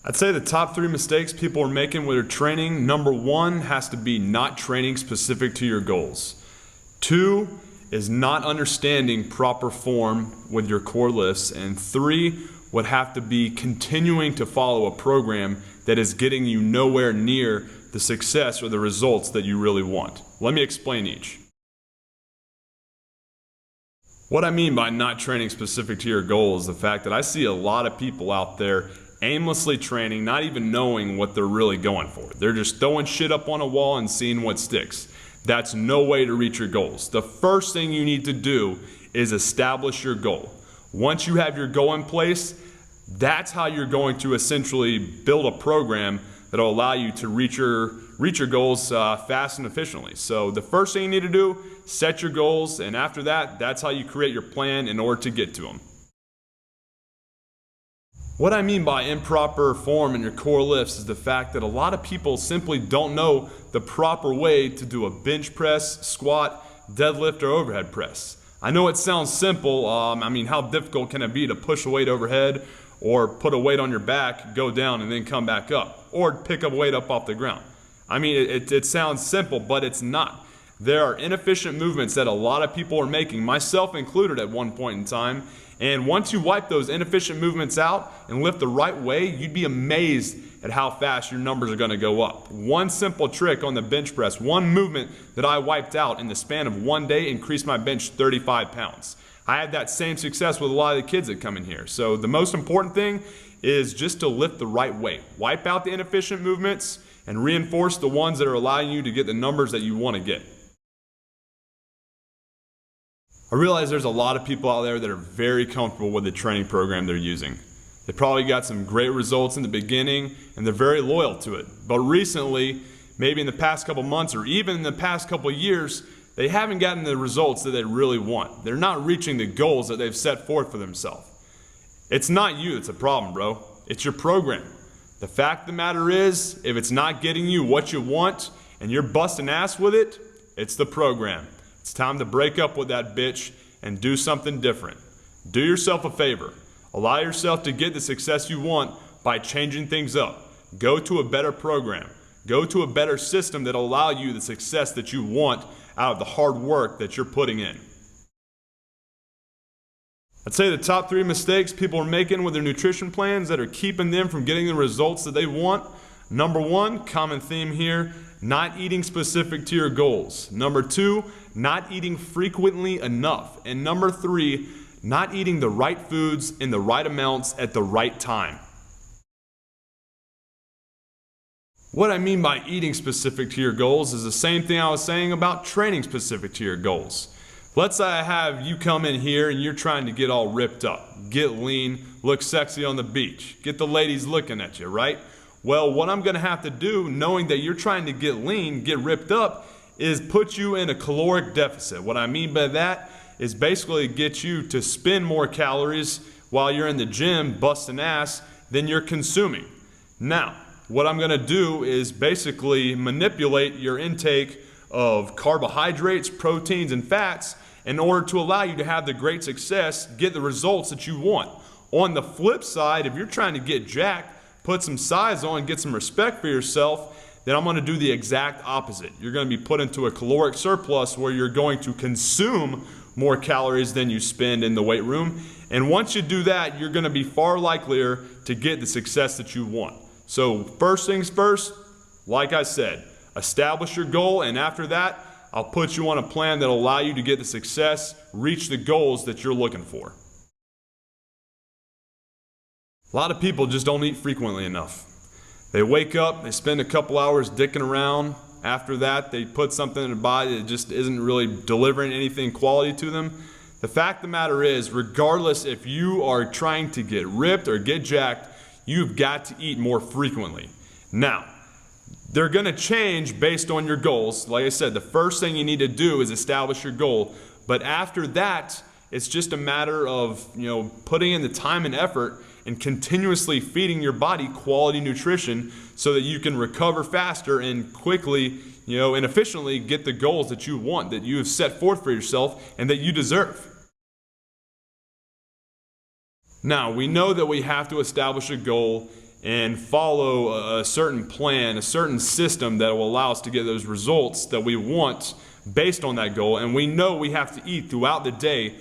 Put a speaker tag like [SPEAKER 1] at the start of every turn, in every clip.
[SPEAKER 1] I'd say the top 3 mistakes people are making with their training. Number 1 has to be not training specific to your goals. 2 is not understanding proper form with your core lifts. And 3 would have to be continuing to follow a program that is getting you nowhere near the success or the results that you really want. Let me explain each. What I mean by not training specific to your goals is the fact that I see a lot of people out there aimlessly training, not even knowing what they're really going for. They're just throwing shit up on a wall and seeing what sticks. That's no way to reach your goals. The first thing you need to do is establish your goal. Once you have your goal in place, that's how you're going to essentially build a program that will allow you to reach your goals fast and efficiently. So the first thing you need to do, set your goals, and after that, that's how you create your plan in order to get to them. What I mean by improper form in your core lifts is the fact that a lot of people simply don't know the proper way to do a bench press, squat, deadlift, or overhead press. I know it sounds simple. I mean, how difficult can it be to push a weight overhead or put a weight on your back, go down, and then come back up, or pick a weight up off the ground? I mean, it sounds simple, but it's not. There are inefficient movements that a lot of people are making, myself included at one point in time, and once you wipe those inefficient movements out and lift the right way, you'd be amazed at how fast your numbers are going to go up. One simple trick on the bench press, one movement that I wiped out in the span of one day increased my bench 35 pounds. I had that same success with a lot of the kids that come in here. So the most important thing is just to lift the right way. Wipe out the inefficient movements and reinforce the ones that are allowing you to get the numbers that you want to get. I realize there's a lot of people out there that are very comfortable with the training program they're using. They probably got some great results in the beginning and they're very loyal to it. But recently, maybe in the past couple months or even in the past couple years, they haven't gotten the results that they really want. They're not reaching the goals that they've set forth for themselves. It's not you that's a problem, bro. It's your program. The fact of the matter is, if it's not getting you what you want and you're busting ass with it, it's the program. It's time to break up with that bitch and do something different. Do yourself a favor. Allow yourself to get the success you want by changing things up. Go to a better program. Go to a better system that will allow you the success that you want out of the hard work that you're putting in. I'd say the top 3 mistakes people are making with their nutrition plans that are keeping them from getting the results that they want. Number 1, common theme here, not eating specific to your goals. Number 2, not eating frequently enough. And number 3, not eating the right foods in the right amounts at the right time. What I mean by eating specific to your goals is the same thing I was saying about training specific to your goals. Let's say I have you come in here and you're trying to get all ripped up, get lean, look sexy on the beach, get the ladies looking at you, right? Well, what I'm going to have to do, knowing that you're trying to get lean, get ripped up, is put you in a caloric deficit. What I mean by that is basically get you to spend more calories while you're in the gym busting ass than you're consuming. Now, what I'm going to do is basically manipulate your intake of carbohydrates, proteins, and fats in order to allow you to have the great success, get the results that you want. On the flip side, if you're trying to get jacked, put some size on, get some respect for yourself, then I'm going to do the exact opposite. You're going to be put into a caloric surplus where you're going to consume more calories than you spend in the weight room. And once you do that, you're going to be far likelier to get the success that you want. So first things first, like I said, establish your goal, and after that, I'll put you on a plan that will allow you to get the success, reach the goals that you're looking for. A lot of people just don't eat frequently enough. They wake up, they spend a couple hours dicking around. After that, they put something in their body that just isn't really delivering anything quality to them. The fact of the matter is, regardless if you are trying to get ripped or get jacked, you've got to eat more frequently. Now, they're going to change based on your goals. Like I said, the first thing you need to do is establish your goal. But after that, it's just a matter of, putting in the time and effort and continuously feeding your body quality nutrition so that you can recover faster and quickly, and efficiently get the goals that you want, that you have set forth for yourself and that you deserve. Now, we know that we have to establish a goal and follow a certain plan, a certain system that will allow us to get those results that we want based on that goal. And we know we have to eat throughout the day,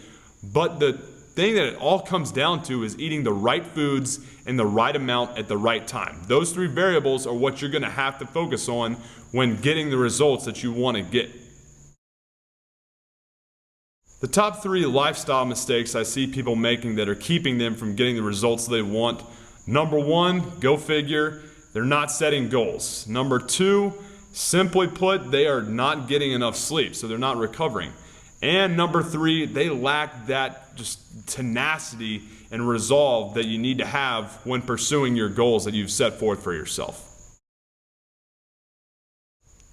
[SPEAKER 1] but the thing that it all comes down to is eating the right foods in the right amount at the right time. Those three variables are what you're going to have to focus on when getting the results that you want to get. The top 3 lifestyle mistakes I see people making that are keeping them from getting the results they want. Number 1, go figure, they're not setting goals. Number 2, simply put, they are not getting enough sleep, so they're not recovering. And number 3, they lack that just tenacity and resolve that you need to have when pursuing your goals that you've set forth for yourself.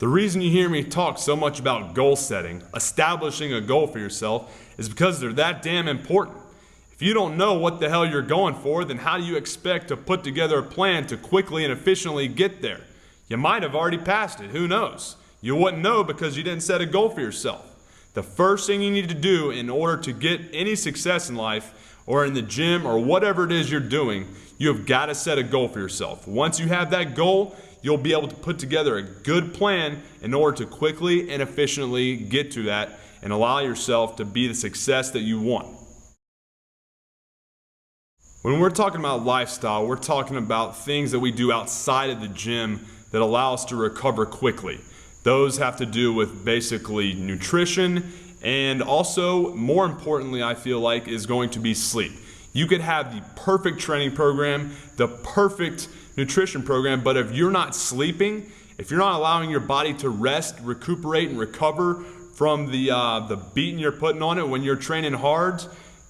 [SPEAKER 1] The reason you hear me talk so much about goal setting, establishing a goal for yourself, is because they're that damn important. If you don't know what the hell you're going for, then how do you expect to put together a plan to quickly and efficiently get there? You might have already passed it, who knows? You wouldn't know because you didn't set a goal for yourself. The first thing you need to do in order to get any success in life or in the gym or whatever it is you're doing, you have got to set a goal for yourself. Once you have that goal, you'll be able to put together a good plan in order to quickly and efficiently get to that and allow yourself to be the success that you want. When we're talking about lifestyle, we're talking about things that we do outside of the gym that allow us to recover quickly. Those have to do with basically nutrition, and also, more importantly, I feel like, is going to be sleep. You could have the perfect training program, the perfect nutrition program, but if you're not sleeping, if you're not allowing your body to rest, recuperate, and recover from the beating you're putting on it when you're training hard,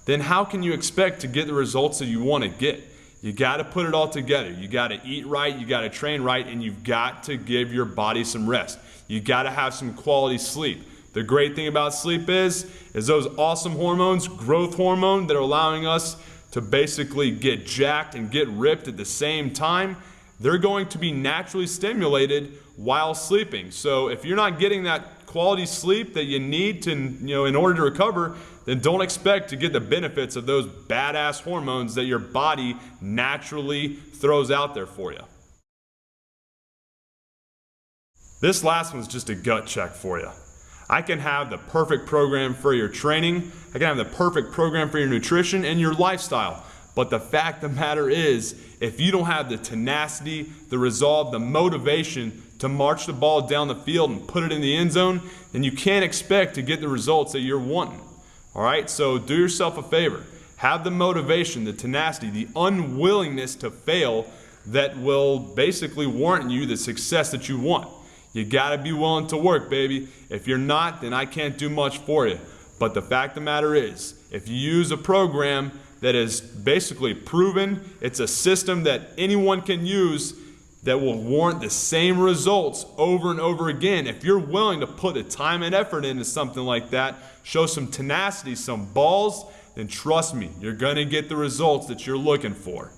[SPEAKER 1] then how can you expect to get the results that you want to get? You got to put it all together. You got to eat right, you got to train right, and you've got to give your body some rest. You got to have some quality sleep. The great thing about sleep is those awesome hormones, growth hormone, that are allowing us to basically get jacked and get ripped at the same time, they're going to be naturally stimulated while sleeping. So if you're not getting that quality sleep that you need to, in order to recover, then don't expect to get the benefits of those badass hormones that your body naturally throws out there for you. This last one's just a gut check for you. I can have the perfect program for your training, I can have the perfect program for your nutrition and your lifestyle, but the fact of the matter is, if you don't have the tenacity, the resolve, the motivation to march the ball down the field and put it in the end zone, then you can't expect to get the results that you're wanting. All right, so do yourself a favor. Have the motivation, the tenacity, the unwillingness to fail that will basically warrant you the success that you want. You gotta be willing to work, baby. If you're not, then I can't do much for you. But the fact of the matter is, if you use a program that is basically proven, it's a system that anyone can use that will warrant the same results over and over again. If you're willing to put the time and effort into something like that, show some tenacity, some balls, then trust me, you're gonna get the results that you're looking for.